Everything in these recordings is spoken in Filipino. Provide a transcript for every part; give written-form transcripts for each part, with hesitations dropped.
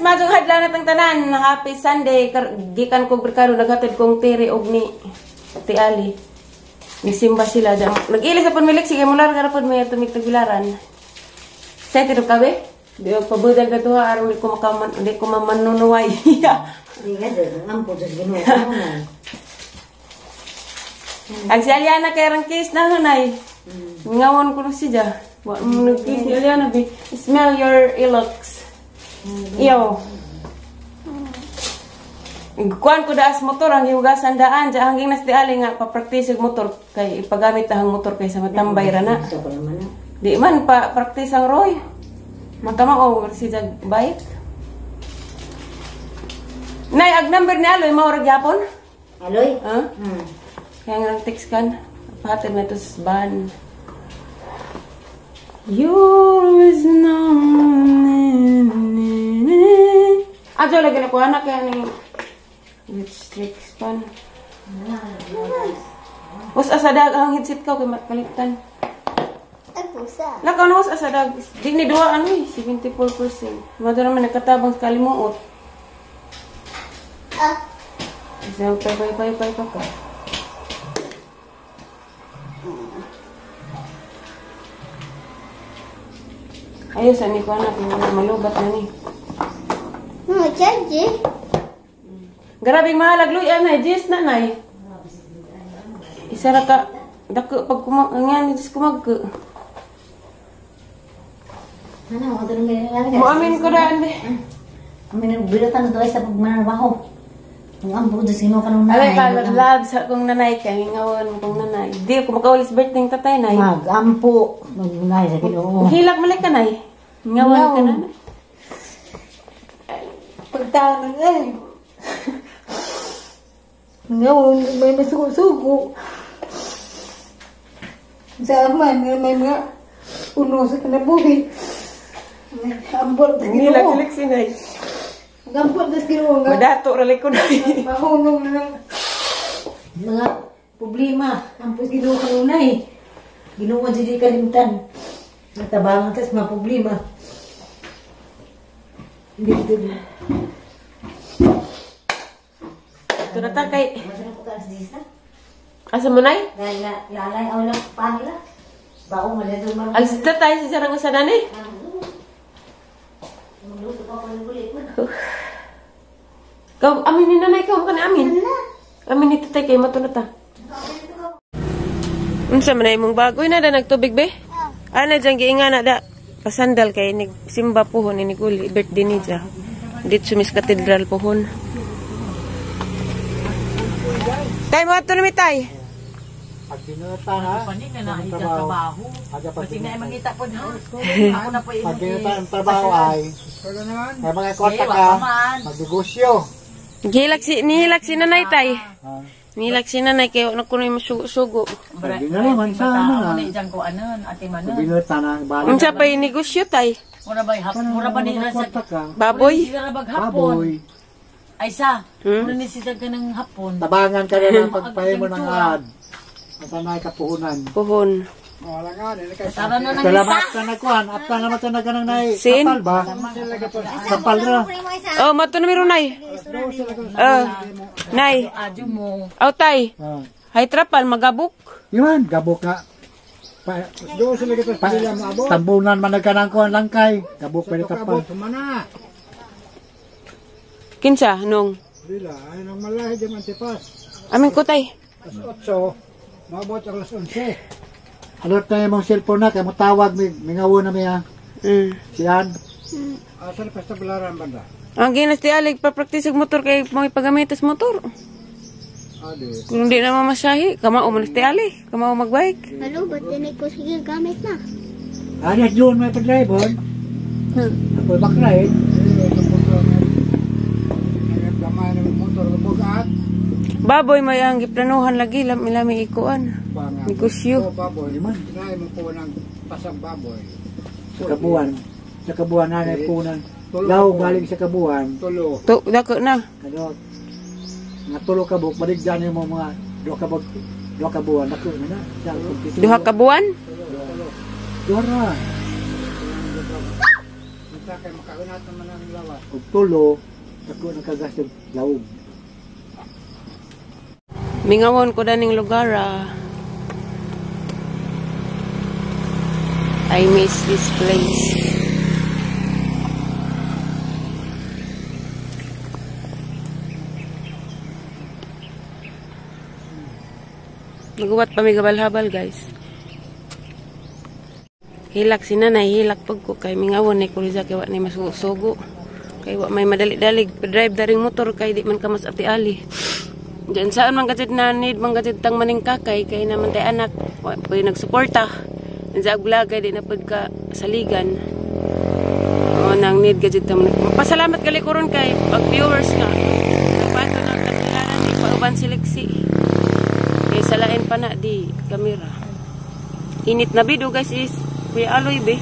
Madong hadlaw na tang tanan. Happy Sunday. Gikan ko berkaro naghatid kong tiri og ni Ate Ali. Nisimba sila. Nag-ilis sa pamilik. Sige mo lang karapod may tumigtagilaran. Excited ka ba? Di ko pabudal ka tuha. Araw di ko mamanunuway. Hindi nga doon. Ang po sa ginawa ko na. Ang si Aliana kay rang case na hunay. Ngawon ko siya. Nag-case ni Aliana bi. Smell your ilox. Iyo. Kuan ko daas motor ang hiugasan daan ja hanging nas di ali nga pa-practice motor kay ipagamit ang motor kay sa matambay ra na. Di man pa practice ang Roy. Makamao si jag bike. Nay ag number ni Aloy mao ra gyapon? Aloy? Ha? Kaya nga text kan. Pahatid na ito sa ban. Yours no. Adyo lagi na ko anak kaya ni lipstick pan. Us asadag ang headset ko kay makalitan. Ay pusa. Lakaw na us asadag. Di ni duwa ano 74%. Mado naman nakatabang sa kalimuot. Isang pay ka. Ayos, ani ko anak, malubat na ni. Charge. Grabing mahalag luyan na, Jess na nay. Isa ra ka, dako pag kumangan, Jess kumagka. Ano, ako doon ngayon. Mo amin ko daan, be. Amin ang bilatan na doon sa pagmanarbaho. Ang ampo doon sino ka nung nanay. Alay ka, love sa kong nanay ka, ngawon kong nanay. Di ko makaulis birthday ng tatay, nay. Mag-ampo. Mag-unay sa Ginoo. Hilak malik ka, nay. Ngawon ka na, nay. Pagtanong, ay. Ngayon, may masuko-suko. Sa aman, may mga uno sa kanabuhi. Ambot sa Ginoo. Hilak si nay. Ambot sa Ginoo nga. Madato, ralik ko, nay. Mahunong na ng mga problema. Ambot sa Ginoo kanunay. Ginoo ang hindi kalimtan. Natabangan ka sa mga problema. Hindi ito. Ito na ta kay... Masarap ko ka sa disa. Asa mo, nay? Lalay ako lang pangila. Baong malito marunong. Alis na tayo sa sarang usanan, eh. Magluto pa ako ng kulit mo. Kau, amin ni nanay ka, ka na amin. Amin ni tatay kay matunata. Unsa man ay mong bagoy na da nagtubig be? Ana jang giinga na da. Pasandal kay ni simba pohon ni Guli birthday ni ja. Dit sumis katedral pohon. Tay mo ato na tay. Pag binuta ha. Panik na trabaho. Kasi na mangita po na. Ako na po Pag binuta ang trabaho ay may mga kontak ka, magnegosyo. Nihilak si nanay tay. Nihilak si nanay kay wala ko na sugo. Sabi na naman sa ano na. Muli dyan ko anon, ate manon. Binuta na. Unsa pa yung negosyo tay? Mura ba hapon? Mura ba nila sa... Baboy? Mura ba hapon? Baboy. Ay sa, mura ni sisag ka ng hapon. Tabangan ka na ng pagpahin mo ng ad. Ang tanay kapuhunan. Pohon. Wala nga. Tara na ng Salamat isa. ka na kuhan. At ka naman ka na nai. Sin? Kapal ba? Kapal na. Oh, mato na meron nay. Nay. Adyo mo. Oh tay. Ah. Hay trapal magabok. Yun, gabok nga. Doon sila kita pala maabot. Tambunan man nagkanang kuhan lang kay. Gabok pa rin tapal. Tumana. Kinsa nung? Dila, ay nang malahi di man tipas. Amin ko tay. Alas 8, maabot ang alas 11. Alot na yung mga cellphone na, kaya matawag, may ngawo na may siyan. Asa na pasta balaran banda? Ang ginas ti alig pa-practice og motor kay mga pagamitas motor. Adi. Kung hindi na mamasahi, kamao man ti alig, kamao magbike. Halo, ba't din ko sige gamit na? Alas doon may pa-drive Ako bakride. Gamay na motor bugat. Baboy may ang giplanuhan lagi lami ikuan. Negosyo. Baboy man. Kinay mo po ng pasang baboy. Sa kabuan. Sa kabuan na punan. Daw galing sa kabuan. Tulo. Dako na. Ano? Nga tulo ka buk, balik dyan yung mga dua ka buwan. Dako na na. Duha ka buwan? Dora. Sa kay makaunat naman ang lawas. Ug tulo, dako nakagas yung lawog. Mingawon ko daning lugar I miss this place. Naguwat pa may gabal-habal guys. Hilak si nanay, hilak pag ko kay mingawon ni kuriza kay wa nay masugo. Kay wa may madali-dalig drive daring motor kay di man ka mas ati ali. Diyan saan man gadget na need man gadget tang maning kakay kay naman tay anak wa pa nagsuporta. Sa vlog kay di na pud ka saligan. O nang need gadget ta man. Pasalamat gali ko ron kay pag viewers nga. Pato nang kakilala ni pauban si Lexi. Kay salain pa na di kamera. Init na bido guys is kuya aloy be.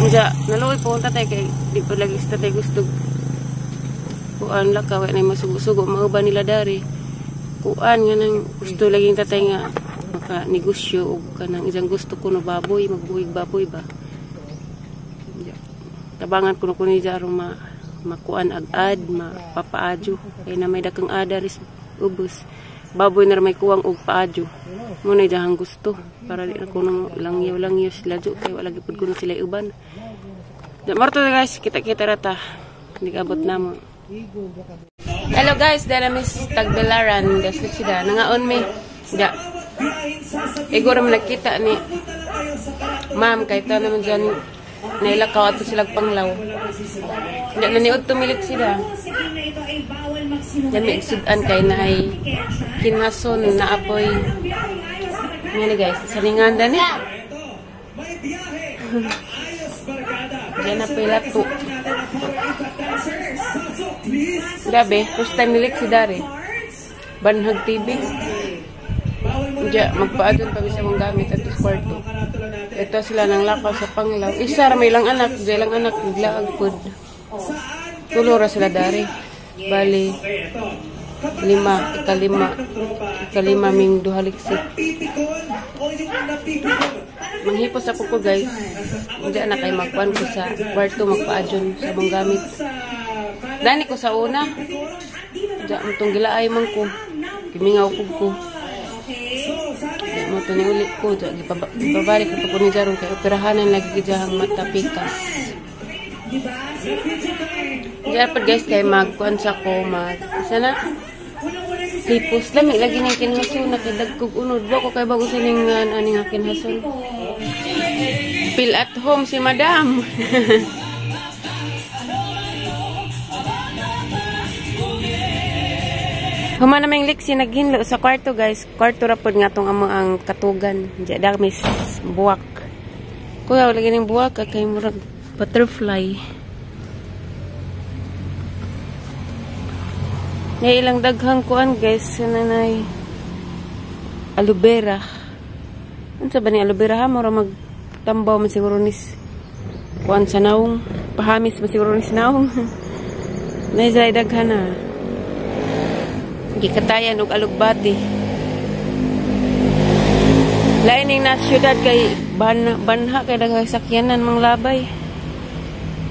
Nga naluoy po tatay kay di pa lagi sa tatay gusto. Kuan la ka wa nay masugo-sugo mauban nila dari. Kuan nga nang gusto laging tatay nga maka negosyo og kanang isang gusto ko no baboy magbuhig baboy ba. Tabangan ko ni aron makuan agad mapapaadyo kay na may dakang adaris ubos. Baboy na may kuwang og paadyo. Muna dahang gusto para di na kuno langyaw sila jo kay wala gipud kuno sila uban. Marto guys, kita-kita rata. Hindi abot na mo. Hello guys, dara Miss Tagdalaran, das sila nangaon mi. Da. Igor man nakita ni Ma'am kay ta naman diyan nailakaw ato sila panglaw. Diyan na niud tumilit sila. Diyan may igsudan kay naay kinhason na apoy. Ngani guys, saninganda ni. Diyan na pila to. Grabe, first time nilik si Dari. Banhag TV. Diyan, magpaadun pa sa mong gamit at kwarto. Ito sila nang lakaw sa panglaw. Isa may lang anak, diyan lang anak, naglaag pod. Tulora sila Dari. Bali, ikalima ming duhaliksik. Manghipos ako ko guys. Hindi na kayo magpuan ko sa kwarto magpaadyon sa mong gamit. Dani ko sa una. Diyan itong gilaay man ko. Kimingaw ko. Mo to ni ulit ko. Ipabalik ko po ni Jarong kay operahanan lagi gidjahang mata pikas. Diyan pa guys kay magkuan sa ko sana hipos lami lagi nang kinhason na kay dagkog unod wa ko kay bago siningan ani nga kinhason. Feel at home si madam. Humana may Lexi naghinlo sa kwarto guys. Kwarto ra pod nga tong amo ang katugan. Diya damis buwak. Kuya lagi ning buwak kay murag butterfly. May ilang daghang kuan guys, nanay aloe vera. Unsa ba ni aloe vera ha mura magtambaw man siguro nis kuan sa naong, pahamis man siguro nis naong. Nay daghan na. Gikatayan og alugbati. Laining na syudad kay banha kay daghang sakyanan mang labay.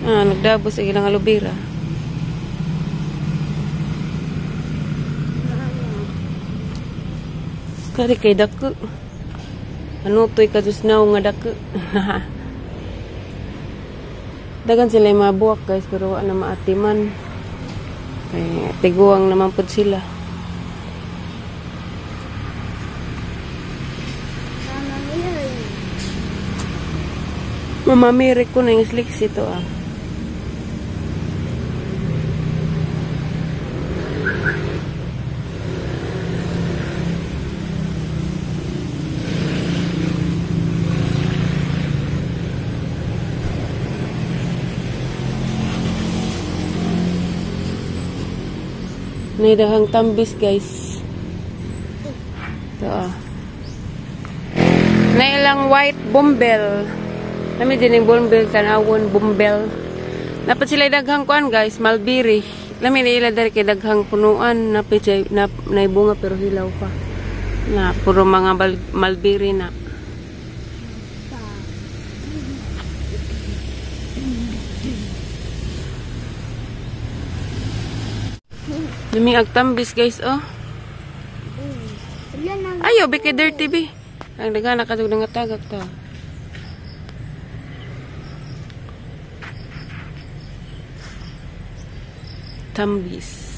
Nagdabos ang ilang aloe vera. Kari kay dako. Ano to'y kadusnaw nga dako. Dagan sila yung mabuwak guys, pero wala na maatiman. Kaya tiguang naman po sila. Mamamirik ko na yung slicks ito ah. Naidahang tambis guys. Ito ah. Nailang white bumbel. Kami din yung bumbel tanawon bumbel. Dapat sila daghang kuan guys, mulberry. Lami nila dari kay daghang punuan na naibunga pero hilaw pa. Na puro mga mulberry na. Naming agtambis guys, oh. Wala na. Ayaw, beke dirty be. Ang daga nakatug nga tagak ta. Tambis.